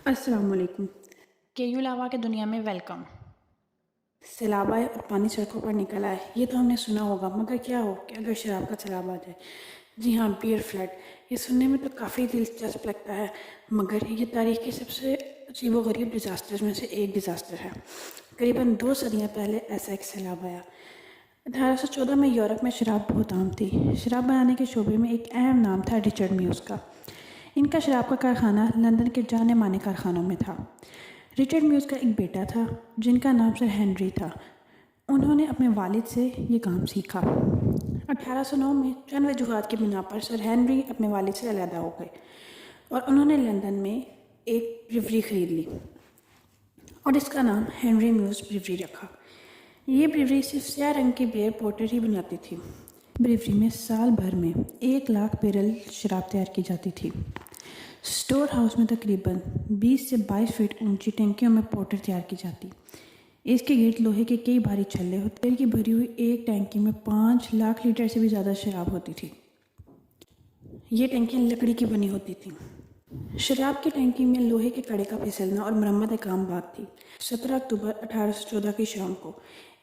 السلام علیکم۔ کے یو لاوا کے دنیا میں ویلکم۔ سیلاب آئے اور پانی سڑکوں پر نکل آئے، یہ تو ہم نے سنا ہوگا، مگر کیا ہو کہ اگر شراب کا سیلاب آ جائے؟ جی ہاں، بیئر فلڈ۔ یہ سننے میں تو کافی دلچسپ لگتا ہے، مگر یہ تاریخ کے سب سے عجیب و غریب ڈیزاسٹرز میں سے ایک ڈیزاسٹر ہے۔ قریباً 2 صدیاں پہلے ایسا ایک سیلاب آیا۔ 1814 میں یورپ میں شراب بہت عام تھی۔ شراب بنانے کے شعبے میں ایک اہم نام تھا رچرڈ میوز کا۔ ان کا شراب کا کارخانہ لندن کے جانے مانے کارخانوں میں تھا۔ رچرڈ میوز کا ایک بیٹا تھا جن کا نام سر ہنری تھا۔ انہوں نے اپنے والد سے یہ کام سیکھا۔ 1809 میں چند وجوہات کی بنا پر سر ہنری اپنے والد سے علیحدہ ہو گئے اور انہوں نے لندن میں ایک بریوری خرید لی اور اس کا نام ہنری میوز بریوری رکھا۔ یہ بریوری صرف سیاہ رنگ کی بیئر پورٹر ہی بناتی تھی۔ بریوری میں سال بھر میں 1,00,000 بیرل شراب تیار کی جاتی تھی۔ اسٹور ہاؤس میں تقریباً 20 سے 22 فٹ اونچی ٹینکیوں میں پورٹر تیار کی جاتی۔ اس کے گرد لوہے کے کئی بھاری چھلے ہوتے تیل کی بھری ہوئی ایک ٹینکی میں 5,00,000 لیٹر سے بھی زیادہ شراب ہوتی تھی۔ یہ ٹینکیاں لکڑی کی بنی ہوتی تھیں۔ شراب کی ٹینکی میں لوہے کے کڑے کا پھسلنا اور مرمت ایک عام بات تھی۔ 17 اکتوبر 1814 کی شام کو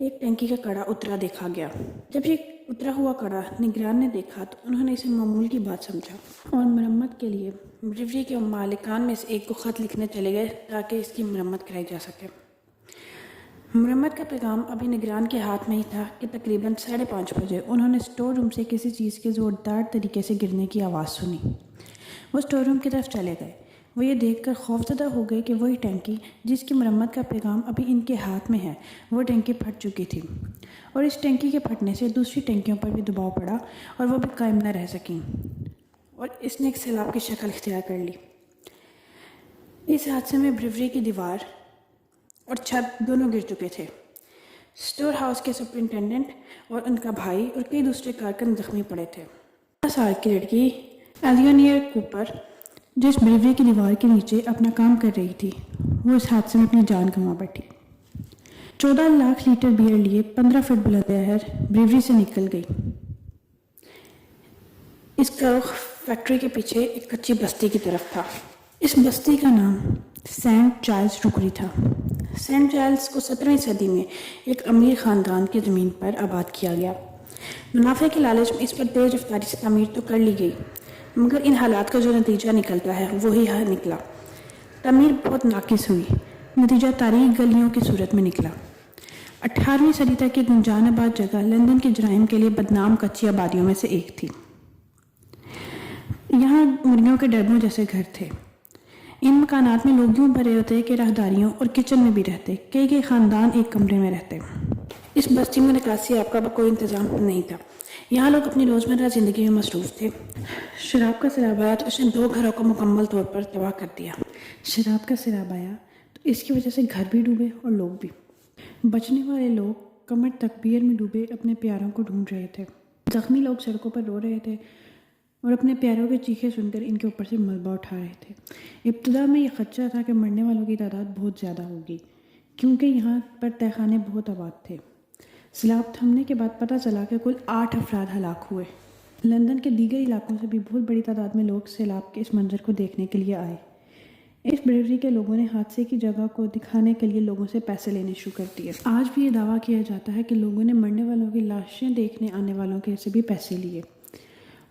ایک ٹینکی کا کڑا اترا دیکھا گیا۔ جب یہ اترا ہوا کڑا نگران نے دیکھا تو انہوں نے اسے معمول کی بات سمجھا اور مرمت کے لیے بریوری کے مالکان میں سے ایک کو خط لکھنے چلے گئے تاکہ اس کی مرمت کرائی جا سکے۔ مرمت کا پیغام ابھی نگران کے ہاتھ میں ہی تھا کہ تقریباً 5:30 بجے انہوں نے اسٹور روم سے کسی چیز کے زوردار طریقے سے گرنے کی آواز سنی۔ وہ اسٹور روم کی طرف چلے گئے۔ وہ یہ دیکھ کر خوفزدہ ہو گئے کہ وہی ٹینکی جس کی مرمت کا پیغام ابھی ان کے ہاتھ میں ہے، وہ ٹینکی پھٹ چکی تھی اور اس ٹینکی کے پھٹنے سے دوسری ٹینکیوں پر بھی دباؤ پڑا اور وہ بھی قائم نہ رہ سکیں اور اس نے ایک سیلاب کی شکل اختیار کر لی۔ اس حادثے میں بریوری کی دیوار اور چھت دونوں گر چکے تھے۔ اسٹور ہاؤس کے سپرنٹینڈنٹ اور ان کا بھائی اور کئی دوسرے کارکن زخمی پڑے تھے۔ 15 سال کی لڑکی ایلیونیر کوپر جو اس بریوری کی دیوار کے نیچے اپنا کام کر رہی تھی، وہ اس حادثے میں اپنی جان گنوا بیٹھی۔ 14,00,000 لیٹر بیئر لیے 15 فٹ بلند نہر بریوری سے نکل گئی۔ اس کا رخ فیکٹری کے پیچھے ایک کچی بستی کی طرف تھا۔ اس بستی کا نام سینٹ چارلز روکری تھا۔ سینٹ چارلز کو 17ویں صدی میں ایک امیر خاندان کی زمین پر آباد کیا گیا۔ منافع کے لالچ میں اس پر تیز رفتاری سے تعمیر تو کر لی گئی، مگر ان حالات کا جو نتیجہ نکلتا ہے وہی نکلا۔ تعمیر بہت ناقص ہوئی، نتیجہ تاریک گلیوں کی صورت میں نکلا۔ 18ویں صدی تک یہ گنجان آباد جگہ لندن کے جرائم کے لیے بدنام کچی آبادیوں میں سے ایک تھی۔ یہاں مرغیوں کے ڈربوں جیسے گھر تھے۔ ان مکانات میں لوگ یوں بھرے ہوتے کہ راہداریوں اور کچن میں بھی رہتے، کئی خاندان ایک کمرے میں رہتے۔ اس بستی میں نکاسی آب کا کوئی انتظام نہیں تھا۔ یہاں لوگ اپنی روزمرہ زندگی میں مصروف تھے۔ شراب کا سیلاب آیا تو اس نے 2 گھروں کو مکمل طور پر تباہ کر دیا۔ شراب کا سیلاب آیا تو اس کی وجہ سے گھر بھی ڈوبے اور لوگ بھی۔ بچنے والے لوگ کمر تک بیئر میں ڈوبے اپنے پیاروں کو ڈھونڈ رہے تھے۔ زخمی لوگ سڑکوں پر رو رہے تھے اور اپنے پیاروں کے چیخیں سن کر ان کے اوپر سے ملبہ اٹھا رہے تھے۔ ابتدا میں یہ خدشہ تھا کہ مرنے والوں کی تعداد بہت زیادہ ہوگی، کیونکہ یہاں پر تہخانے بہت آباد تھے۔ سیلاب تھمنے کے بعد پتہ چلا کہ کل 8 افراد ہلاک ہوئے۔ لندن کے دیگر علاقوں سے بھی بہت بڑی تعداد میں لوگ سیلاب کے اس منظر کو دیکھنے کے لیے آئے۔ اس بریوری کے لوگوں نے حادثے کی جگہ کو دکھانے کے لیے لوگوں سے پیسے لینے شروع کر دیے۔ آج بھی یہ دعویٰ کیا جاتا ہے کہ لوگوں نے مرنے والوں کی لاشیں دیکھنے آنے والوں کے سے بھی پیسے لیے۔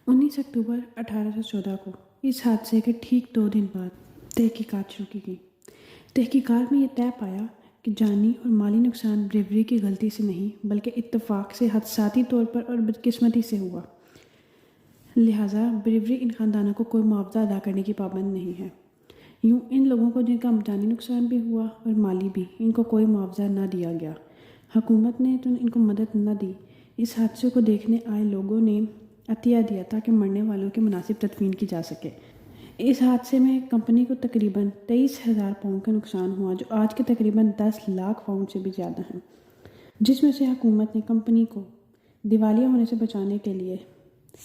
19 اکتوبر 1814 کو اس حادثے کے ٹھیک 2 دن بعد تحقیقات شروع کی گئی۔ تحقیقات میں یہ طے پایا کہ جانی اور مالی نقصان بریوری کی غلطی سے نہیں بلکہ اتفاق سے، حادثاتی طور پر اور بدقسمتی سے ہوا۔ لہٰذا بریوری ان خاندانوں کو کوئی معاوضہ ادا کرنے کی پابند نہیں ہے۔ یوں ان لوگوں کو جن کا جانی نقصان بھی ہوا اور مالی بھی، ان کو کوئی معاوضہ نہ دیا گیا۔ حکومت نے تو ان کو مدد نہ دی۔ اس حادثے کو دیکھنے آئے لوگوں نے عطیہ دیا تاکہ مرنے والوں کی مناسب تدفین کی جا سکے۔ اس حادثے میں کمپنی کو تقریباً 23,000 پاؤنڈ کا نقصان ہوا، جو آج کے تقریباً 10 لاکھ پاؤنڈ سے بھی زیادہ ہیں، جس میں سے حکومت نے کمپنی کو دیوالیہ ہونے سے بچانے کے لیے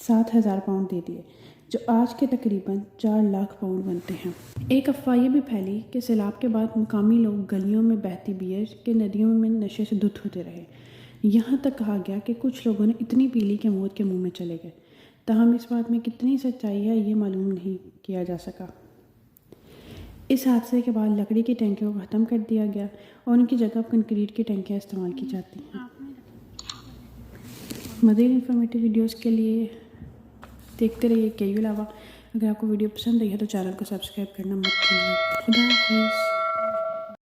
7,000 پاؤنڈ دے دیے، جو آج کے تقریباً 4 لاکھ پاؤنڈ بنتے ہیں۔ ایک افواہ یہ بھی پھیلی کہ سیلاب کے بعد مقامی لوگ گلیوں میں بہتی بیئر کے ندیوں میں نشے سے دھت ہوتے رہے۔ یہاں تک کہا گیا کہ کچھ لوگوں نے اتنی پی لی کہ موت کے منہ میں چلے گئے۔ تاہم اس بات میں کتنی سچائی ہے یہ معلوم نہیں کیا جا سکا۔ اس حادثے کے بعد لکڑی کی ٹینکیوں کو ختم کر دیا گیا اور ان کی جگہ کنکریٹ کی ٹینکیاں استعمال کی جاتی ہیں۔ مزید انفارمیٹیو ویڈیوز کے لیے دیکھتے رہیے کے یو لاوا۔ اگر آپ کو ویڈیو پسند آئی ہے تو چینل کو سبسکرائب کرنا مت بھولیے۔ خدا حافظ۔